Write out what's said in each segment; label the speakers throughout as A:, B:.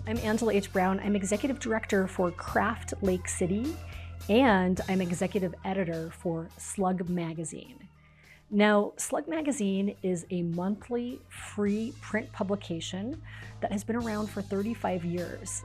A: I'm Angela H. Brown. I'm Executive Director for Craft Lake City, and I'm Executive Editor for Slug Magazine. Now, Slug Magazine is a monthly free print publication that has been around for 35 years.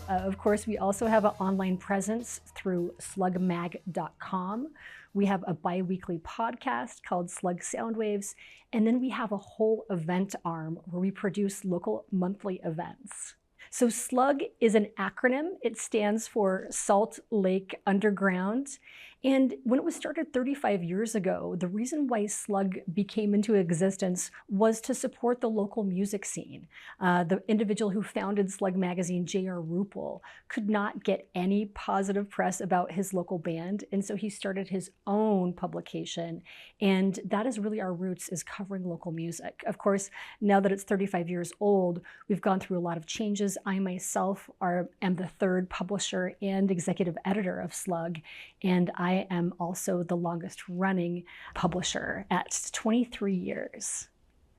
A: Of course, we also have an online presence through slugmag.com. We have a bi-weekly podcast called Slug Soundwaves, and then we have a whole event arm where we produce local monthly events. So SLUG is an acronym. It stands for Salt Lake Underground. And when it was started 35 years ago, the reason why SLUG became into existence was to support the local music scene. The individual who founded Slug Magazine, J.R. Rupel, could not get any positive press about his local band. And so he started his own publication. And that is really our roots, is covering local music. Of course, now that it's 35 years old, we've gone through a lot of changes. I myself am the third publisher and executive editor of SLUG, and I am also the longest running publisher at 23 years.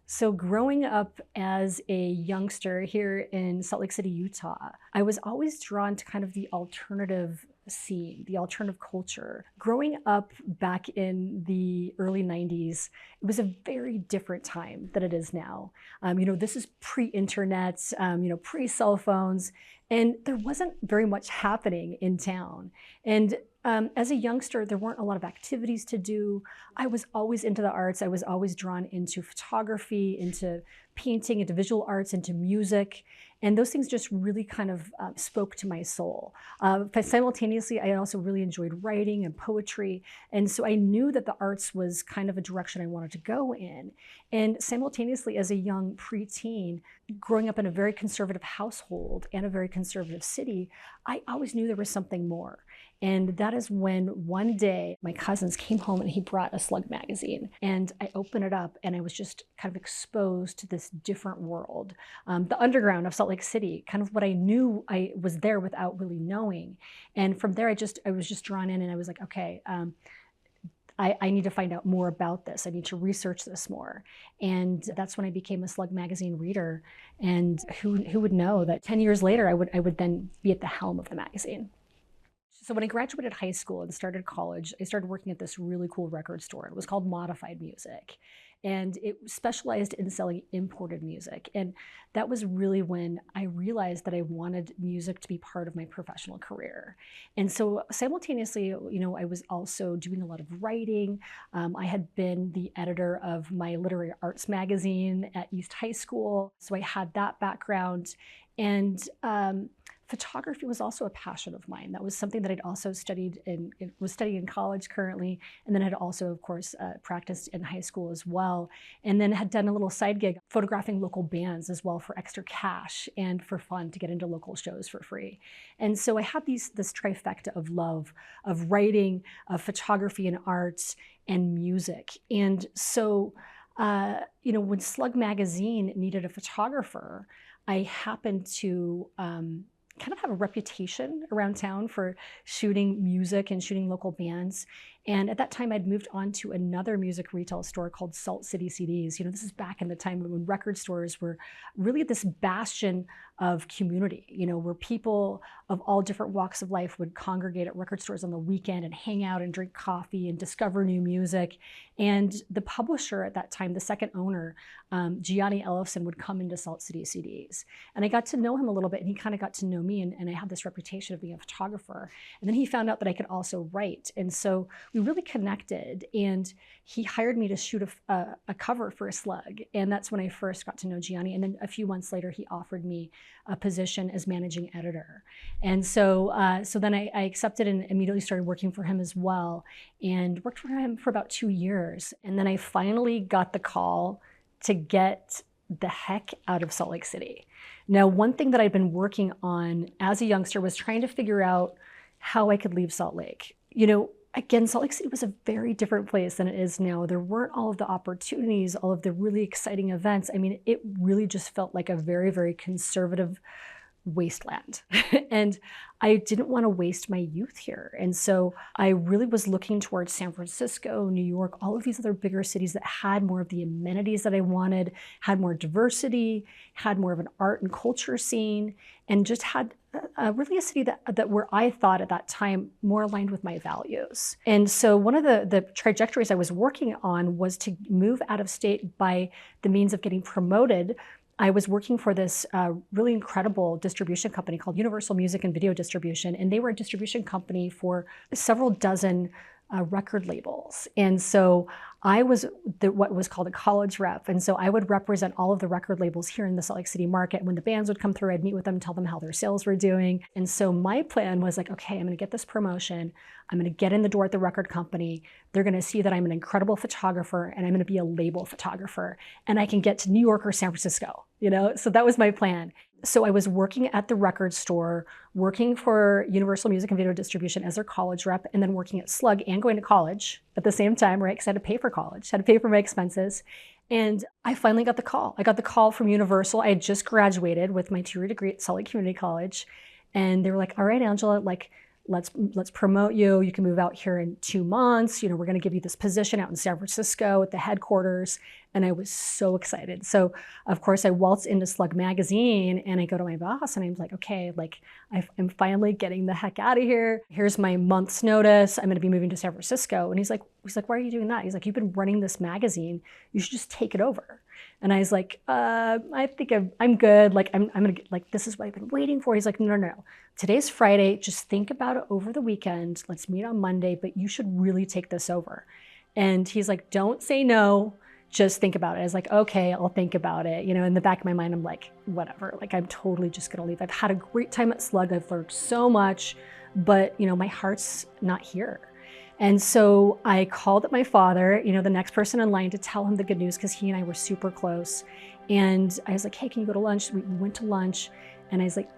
A: So growing up as a youngster here in Salt Lake City, Utah, I was always drawn to kind of the alternative scene, the alternative culture. Growing up back in the early 90s, it was a very different time than it is now. This is pre-internet, pre-cell phones, and there wasn't very much happening in town. And as a youngster, there weren't a lot of activities to do. I was always into the arts. I was always drawn into photography, into painting, into visual arts, into music. And those things just really kind of spoke to my soul. But simultaneously, I also really enjoyed writing and poetry. And so I knew that the arts was kind of a direction I wanted to go in. And simultaneously, as a young preteen, growing up in a very conservative household and a very conservative city, I always knew there was something more. And that is when one day my cousins came home and he brought a Slug magazine. And I opened it up and I was just kind of exposed to this different world. The underground of Salt Lake City, kind of what I knew I was there without really knowing. And from there, I was just drawn in and I was like, okay, I need to find out more about this. I need to research this more. And that's when I became a Slug magazine reader. And who would know that 10 years later, I would then be at the helm of the magazine. So when I graduated high school and started college, I started working at this really cool record store. It was called Modified Music. And it specialized in selling imported music. And that was really when I realized that I wanted music to be part of my professional career. And so simultaneously, I was also doing a lot of writing. I had been the editor of my literary arts magazine at East High School. So I had that background. And photography was also a passion of mine. That was something that I'd also studied was studying in college currently, and then had also, of course, practiced in high school as well, and then had done a little side gig photographing local bands as well for extra cash and for fun to get into local shows for free. And so I had this trifecta of love, of writing, of photography and arts, and music. And so, when Slug Magazine needed a photographer, I happened to kind of have a reputation around town for shooting music and shooting local bands. And at that time, I'd moved on to another music retail store called Salt City CDs. This is back in the time when record stores were really this bastion of community, where people of all different walks of life would congregate at record stores on the weekend and hang out and drink coffee and discover new music. And the publisher at that time, the second owner, Gianni Ellefson, would come into Salt City CDs. And I got to know him a little bit, and he kind of got to know me, and I had this reputation of being a photographer. And then he found out that I could also write. And so we really connected, and he hired me to shoot a cover for a Slug. And that's when I first got to know Gianni. And then a few months later, he offered me a position as managing editor. And so then I accepted and immediately started working for him as well, and worked for him for about 2 years. And then I finally got the call to get the heck out of Salt Lake City. Now, one thing that I'd been working on as a youngster was trying to figure out how I could leave Salt Lake. Again, Salt Lake City was a very different place than it is now. There weren't all of the opportunities, all of the really exciting events. I mean, it really just felt like a very, very conservative wasteland. And I didn't want to waste my youth here. And so I really was looking towards San Francisco, New York, all of these other bigger cities that had more of the amenities that I wanted, had more diversity, had more of an art and culture scene, and just had really a city that where I thought at that time more aligned with my values. And so one of the trajectories I was working on was to move out of state by the means of getting promoted. I was working for this really incredible distribution company called Universal Music and Video Distribution, and they were a distribution company for several dozen record labels. And so I was what was called a college rep. And so I would represent all of the record labels here in the Salt Lake City market. When the bands would come through, I'd meet with them, tell them how their sales were doing. And so my plan was like, okay, I'm going to get this promotion. I'm going to get in the door at the record company. They're going to see that I'm an incredible photographer and I'm going to be a label photographer. And I can get to New York or San Francisco, So that was my plan. So I was working at the record store, working for Universal Music and Video Distribution as their college rep, and then working at Slug and going to college at the same time, right? Because I had to pay for college, had to pay for my expenses. And I finally got the call. I got the call from Universal. I had just graduated with my 2-year degree at Salt Lake Community College. And they were like, all right, Angela, let's promote you. You can move out here in 2 months. We're going to give you this position out in San Francisco at the headquarters. And I was so excited. So of course I waltz into Slug magazine and I go to my boss and I'm like, okay, I'm finally getting the heck out of here. Here's my month's notice. I'm going to be moving to San Francisco. And he's like, why are you doing that? He's like, you've been running this magazine. You should just take it over. And I was like, I think I'm good. I'm going to get, this is what I've been waiting for. He's like, no. Today's Friday. Just think about it over the weekend. Let's meet on Monday, but you should really take this over. And he's like, don't say no. Just think about it. I was like, okay, I'll think about it. In the back of my mind, I'm like, whatever. I'm totally just going to leave. I've had a great time at Slug. I've learned so much, but my heart's not here. And so I called up my father, the next person in line, to tell him the good news because he and I were super close. And I was like, hey, can you go to lunch? We went to lunch and I was like,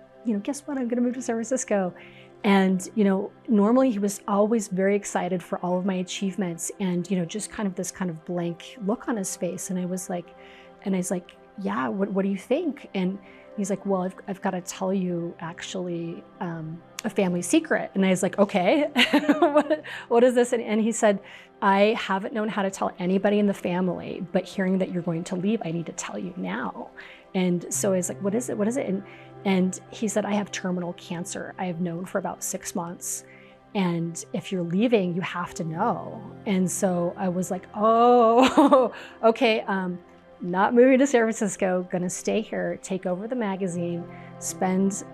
A: guess what? I'm going to move to San Francisco. And, normally he was always very excited for all of my achievements and, just kind of this kind of blank look on his face. And I was like, yeah, what do you think? And he's like, well, I've got to tell you actually a family secret. And I was like, okay, what is this? And he said, I haven't known how to tell anybody in the family, but hearing that you're going to leave, I need to tell you now. And so I was like, what is it? And he said, I have terminal cancer. I have known for about 6 months. And if you're leaving, you have to know. And so I was like, oh, okay. Not moving to San Francisco, gonna stay here, take over the magazine, spend,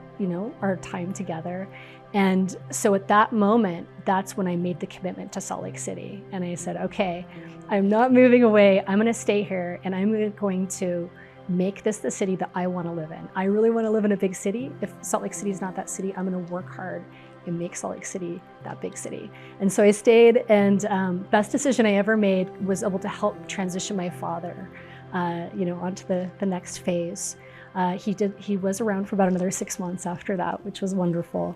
A: our time together. And so at that moment, that's when I made the commitment to Salt Lake City. And I said, okay, I'm not moving away. I'm gonna stay here and I'm going to make this the city that I wanna live in. I really wanna live in a big city. If Salt Lake City is not that city, I'm gonna work hard and make Salt Lake City that big city. And so I stayed, and best decision I ever made was able to help transition my father onto the next phase. He was around for about another 6 months after that, which was wonderful.